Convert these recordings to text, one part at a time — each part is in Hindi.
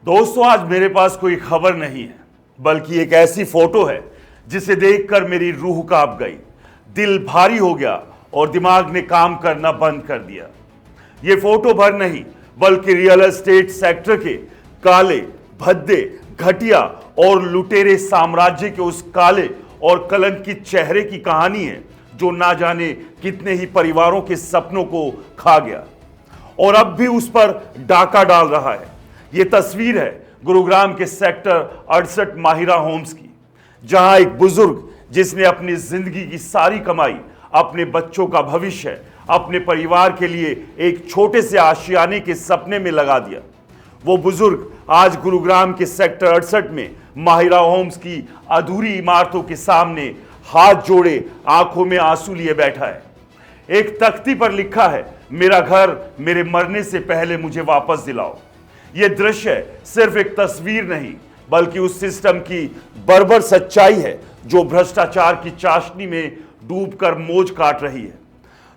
दोस्तों, आज मेरे पास कोई खबर नहीं है, बल्कि एक ऐसी फोटो है जिसे देखकर मेरी रूह कांप गई, दिल भारी हो गया और दिमाग ने काम करना बंद कर दिया। ये फोटो भर नहीं, बल्कि रियल एस्टेट सेक्टर के काले, भद्दे, घटिया और लुटेरे साम्राज्य के उस काले और कलंकित चेहरे की कहानी है जो ना जाने कितने ही परिवारों के सपनों को खा गया और अब भी उस पर डाका डाल रहा है। ये तस्वीर है गुरुग्राम के सेक्टर 68 माहिरा होम्स की, जहां एक बुजुर्ग जिसने अपनी जिंदगी की सारी कमाई अपने बच्चों का भविष्य, अपने परिवार के लिए एक छोटे से आशियाने के सपने में लगा दिया, वो बुजुर्ग आज गुरुग्राम के सेक्टर 68 में माहिरा होम्स की अधूरी इमारतों के सामने हाथ जोड़े, आंखों में आंसू लिए बैठा है। एक तख्ती पर लिखा है, मेरा घर मेरे मरने से पहले मुझे वापस दिलाओ। यह दृश्य सिर्फ एक तस्वीर नहीं, बल्कि उस सिस्टम की बर्बर सच्चाई है जो भ्रष्टाचार की चाशनी में डूबकर मौज काट रही है।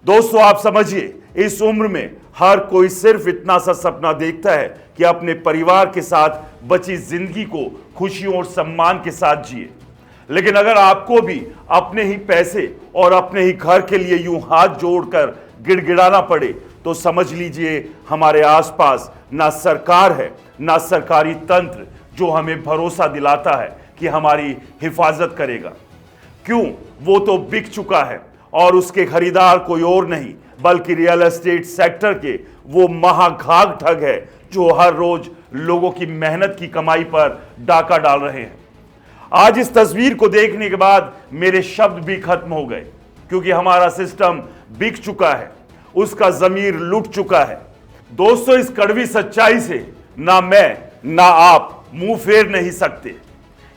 दोस्तों, आप समझिए, इस उम्र में हर कोई सिर्फ इतना सा सपना देखता है कि अपने परिवार के साथ बची जिंदगी को खुशियों और सम्मान के साथ जिए। लेकिन अगर आपको भी अपने ही पैसे और अपने ही घर के लिए यूं हाथ जोड़कर गिड़गिड़ाना पड़े, तो समझ लीजिए हमारे आसपास ना सरकार है, ना सरकारी तंत्र जो हमें भरोसा दिलाता है कि हमारी हिफाजत करेगा। क्यों? वो तो बिक चुका है और उसके खरीदार कोई और नहीं, बल्कि रियल एस्टेट सेक्टर के वो महाघाग ठग है जो हर रोज लोगों की मेहनत की कमाई पर डाका डाल रहे हैं। आज इस तस्वीर को देखने के बाद मेरे शब्द भी खत्म हो गए, क्योंकि हमारा सिस्टम बिक चुका है, उसका जमीर लुट चुका है। दोस्तों, इस कड़वी सच्चाई से ना मैं ना आप मुंह फेर नहीं सकते।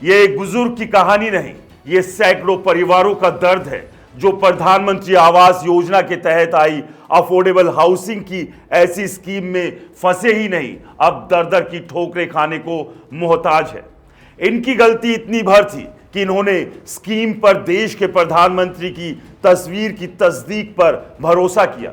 यह एक बुजुर्ग की कहानी नहीं, यह सैकड़ों परिवारों का दर्द है जो प्रधानमंत्री आवास योजना के तहत आई अफोर्डेबल हाउसिंग की ऐसी स्कीम में फंसे ही नहीं, अब दर दर की ठोकरें खाने को मोहताज है। इनकी गलती इतनी भर थी कि इन्होंने स्कीम पर देश के प्रधानमंत्री की तस्वीर की तस्दीक पर भरोसा किया।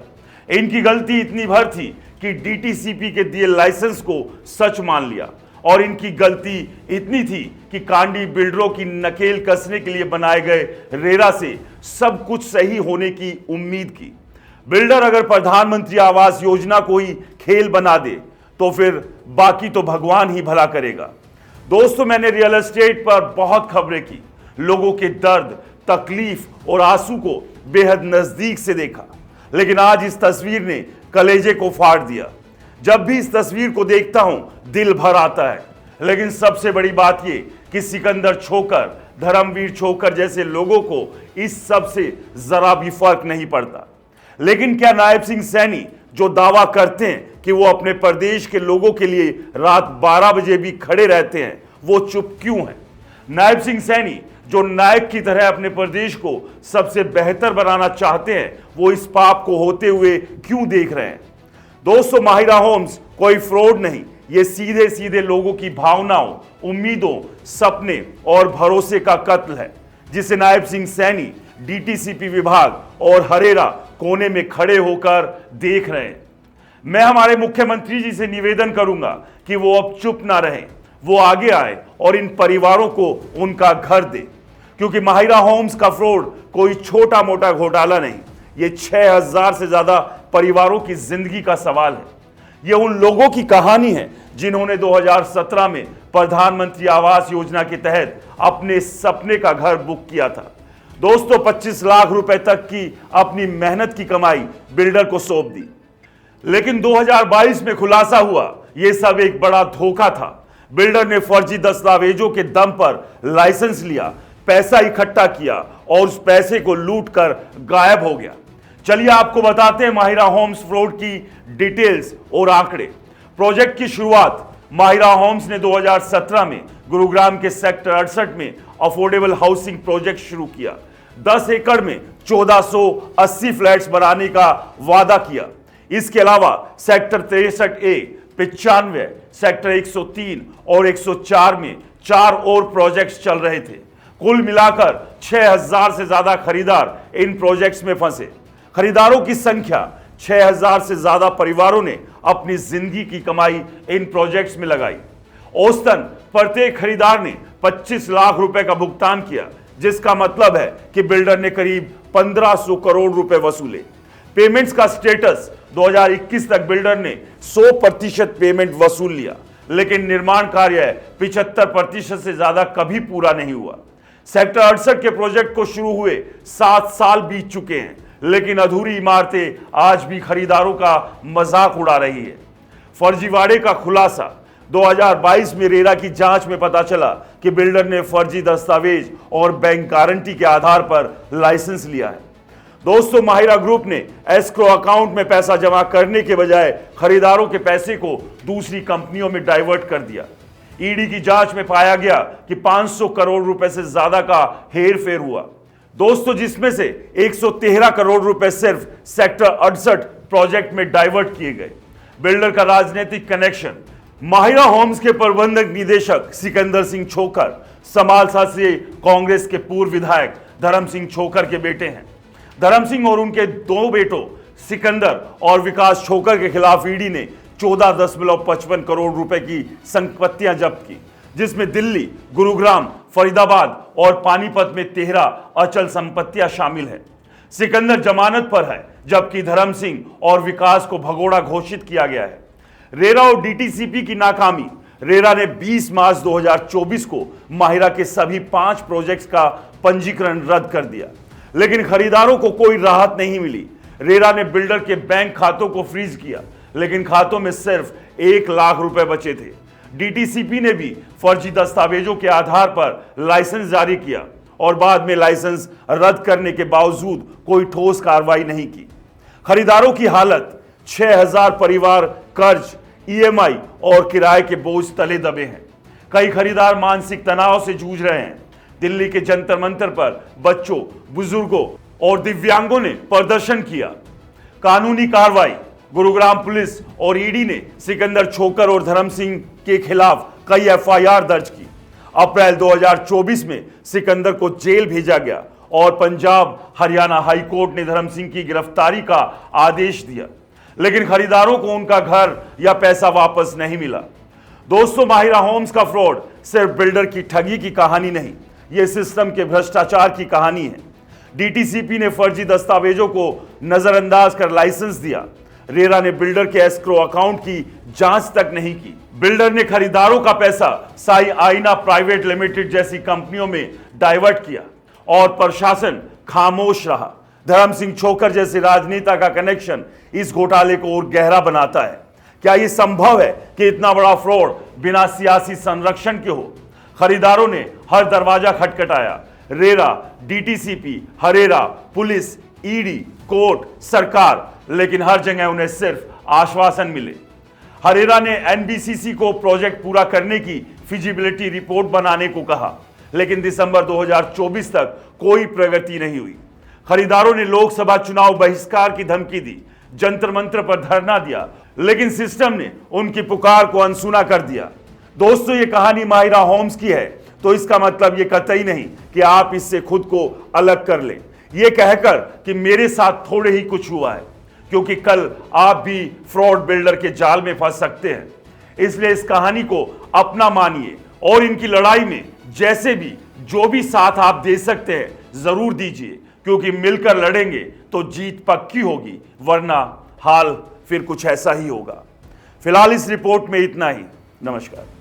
इनकी गलती इतनी भर थी कि डीटीसीपी के दिए लाइसेंस को सच मान लिया, और इनकी गलती इतनी थी कि कांडी बिल्डरों की नकेल कसने के लिए बनाए गए रेरा से सब कुछ सही होने की उम्मीद की। बिल्डर अगर प्रधानमंत्री आवास योजना को ही खेल बना दे तो फिर बाकी तो भगवान ही भला करेगा। दोस्तों, मैंने रियल एस्टेट पर बहुत खबरें की, लोगों के दर्द, तकलीफ और आंसू को बेहद नजदीक से देखा, लेकिन आज इस तस्वीर ने कलेजे को फाड़ दिया। जब भी इस तस्वीर को देखता हूं, दिल भर आता है। लेकिन सबसे बड़ी बात यह कि सिकंदर छोकर, धर्मवीर छोकर जैसे लोगों को इस सब से जरा भी फर्क नहीं पड़ता। लेकिन क्या नायब सिंह सैनी, जो दावा करते हैं कि वो अपने प्रदेश के लोगों के लिए रात 12 बजे भी खड़े रहते हैं, वो चुप क्यों हैं? नायब सिंह सैनी, जो नायक की तरह अपने प्रदेश को सबसे बेहतर बनाना चाहते हैं, वो इस पाप को होते हुए क्यों देख रहे हैं? दोस्तों, माहिरा होम्स कोई फ्रॉड नहीं, ये सीधे सीधे लोगों की भावनाओं, उम्मीदों, सपने और भरोसे का कत्ल है, जिसे नायब सिंह सैनी, डीटीसीपी विभाग और हरेरा कोने में खड़े होकर देख रहे हैं। मैं हमारे मुख्यमंत्री जी से निवेदन करूंगा कि वो अब चुप ना रहें, वो आगे आए और इन परिवारों को उनका घर दे, क्योंकि माहिरा होम्स का फ्रॉड कोई छोटा मोटा घोटाला नहीं, ये 6000 से ज्यादा परिवारों की जिंदगी का सवाल है। ये उन लोगों की कहानी है जिन्होंने 2017 में प्रधानमंत्री आवास योजना के तहत अपने सपने का घर बुक किया था। दोस्तों, 25 लाख रुपए तक की अपनी मेहनत की कमाई बिल्डर को सौंप दी, लेकिन 2022 में खुलासा हुआ यह सब एक बड़ा धोखा था। बिल्डर ने फर्जी दस्तावेजों के दम पर लाइसेंस लिया, पैसा इकट्ठा किया और उस पैसे को लूट कर गायब हो गया। चलिए आपको बताते हैं माहिरा होम्स फ्रॉड की डिटेल्स और आंकड़े। प्रोजेक्ट की शुरुआत माहिरा होम्स ने 2017 में गुरुग्राम के सेक्टर 68 में अफोर्डेबल हाउसिंग प्रोजेक्ट शुरू किया। 10 एकड़ में 1480 फ्लैट्स बनाने का वादा किया। इसके अलावा सेक्टर 63A, 95, सेक्टर 103 और 104 में 4 और प्रोजेक्ट्स चल रहे थे। कुल मिलाकर 6000 से ज्यादा खरीदार इन प्रोजेक्ट्स में फंसे। खरीदारों की संख्या 6000 से ज्यादा परिवारों ने अपनी जिंदगी की कमाई इन प्रोजेक्ट्स में लगाई औसतन प्रत्येक खरीदार ने 25 लाख रुपए का भुगतान किया, जिसका मतलब है कि बिल्डर ने करीब 1500 करोड़ रुपए वसूले। पेमेंट्स का स्टेटस 2021 तक बिल्डर ने 100% पेमेंट वसूल लिया, लेकिन निर्माण कार्य 75% से ज्यादा कभी पूरा नहीं हुआ। सेक्टर 68 के प्रोजेक्ट को शुरू हुए 7 साल बीत चुके हैं, लेकिन अधूरी इमारतें आज भी खरीदारों का मजाक उड़ा रही है। फर्जीवाड़े का खुलासा 2022 में रेरा की जांच में पता चला कि बिल्डर ने फर्जी दस्तावेज और बैंक गारंटी के आधार पर लाइसेंस लिया है। दोस्तों, माहिरा ग्रुप ने एस्क्रो अकाउंट में पैसा जमा करने के बजाय खरीदारों के पैसे को दूसरी कंपनियों में डाइवर्ट कर दिया। ईडी की जांच में पाया गया कि 500 करोड़ रुपए से ज्यादा का हेरफेर हुआ। दोस्तों, जिसमें से 113 करोड़ रुपए सिर्फ सेक्टर 68 प्रोजेक्ट में डाइवर्ट किए गए। बिल्डर का राजनीतिक कनेक्शन। माहिरा होम्स के प्रबंधक निदेशक सिकंदर सिंह छोकर समालसा से कांग्रेस के पूर्व विधायक धर्म सिंह छोकर के बेटे हैं। धर्म सिंह और उनके 2 बेटों सिकंदर और विकास छोकर के खिलाफ ईडी ने 14.55 करोड़ रुपए की संपत्तियां जब्त की, जिसमें दिल्ली, गुरुग्राम, फरीदाबाद और पानीपत में 13 अचल संपत्तियां शामिल हैं। सिकंदर जमानत पर है, जबकि धर्म सिंह और विकास को भगोड़ा घोषित किया गया है। रेरा और डीटीसीपी की नाकामी। रेरा ने 20 मार्च 2024 को माहिरा के सभी 5 प्रोजेक्ट्स का पंजीकरण रद्द कर दिया, लेकिन खरीदारों को कोई राहत नहीं मिली। रेरा ने बिल्डर के बैंक खातों को फ्रीज किया, लेकिन खातों में सिर्फ 1 लाख रुपए बचे थे। डीटीसीपी ने भी फर्जी दस्तावेजों के आधार पर लाइसेंस जारी किया और बाद में लाइसेंस रद्द करने के बावजूद कोई ठोस कार्रवाई नहीं की। खरीदारों की हालत। 6000 परिवार कर्ज, ईएमआई और किराए के बोझ तले दबे हैं। कई खरीदार मानसिक तनाव से जूझ रहे हैं। दिल्ली के जंतर मंतर पर बच्चों, बुजुर्गों और दिव्यांगों ने प्रदर्शन किया। कानूनी कार्रवाई। गुरुग्राम पुलिस और ईडी ने सिकंदर छोकर और धर्म सिंह के खिलाफ कई एफआईआर दर्ज की। अप्रैल 2024 में सिकंदर को जेल भेजा गया और पंजाब हरियाणा हाई कोर्ट ने धर्म सिंह की गिरफ्तारी का आदेश दिया, लेकिन खरीदारों को उनका घर या पैसा वापस नहीं मिला। दोस्तों, माहिरा होम्स का फ्रॉड सिर्फ बिल्डर की ठगी की कहानी नहीं, यह सिस्टम के भ्रष्टाचार की कहानी है। डीटीसीपी ने फर्जी दस्तावेजों को नजरअंदाज कर लाइसेंस दिया। रेरा ने बिल्डर के एस्क्रो अकाउंट की जांच तक नहीं की। बिल्डर ने खरीदारों का पैसा साई आईना प्राइवेट लिमिटेड जैसी कंपनियों में डाइवर्ट किया और प्रशासन खामोश रहा। धर्म सिंह छोकर जैसे राजनेता का कनेक्शन इस घोटाले को और गहरा बनाता है। क्या यह संभव है कि इतना बड़ा फ्रॉड बिना सियासी संरक्षण के हो? खरीदारों ने हर दरवाजा खटखटाया। RERA, DTCP, HRERA, police, ED, court, सरकार, लेकिन हर जगह उन्हें सिर्फ आश्वासन मिले। हरेरा ने एनबीसीसी को प्रोजेक्ट पूरा करने की फिजिबिलिटी रिपोर्ट बनाने को कहा, लेकिन दिसंबर 2024 तक कोई प्रगति नहीं हुई। खरीदारों ने लोकसभा चुनाव बहिष्कार की धमकी दी, जंतर मंत्र पर धरना दिया, लेकिन सिस्टम ने उनकी पुकार को अनसुना कर दिया। दोस्तों, ये कहानी माहिरा होम्स की है, तो इसका मतलब ये कतई नहीं कि आप इससे खुद को अलग कर लें, ये कहकर कि मेरे साथ थोड़े ही कुछ हुआ है, क्योंकि कल आप भी फ्रॉड बिल्डर के जाल में फंस सकते हैं। इसलिए इस कहानी को अपना मानिए और इनकी लड़ाई में जैसे भी जो भी साथ आप दे सकते हैं जरूर दीजिए, क्योंकि मिलकर लड़ेंगे तो जीत पक्की होगी, वरना हाल फिर कुछ ऐसा ही होगा। फिलहाल इस रिपोर्ट में इतना ही। नमस्कार।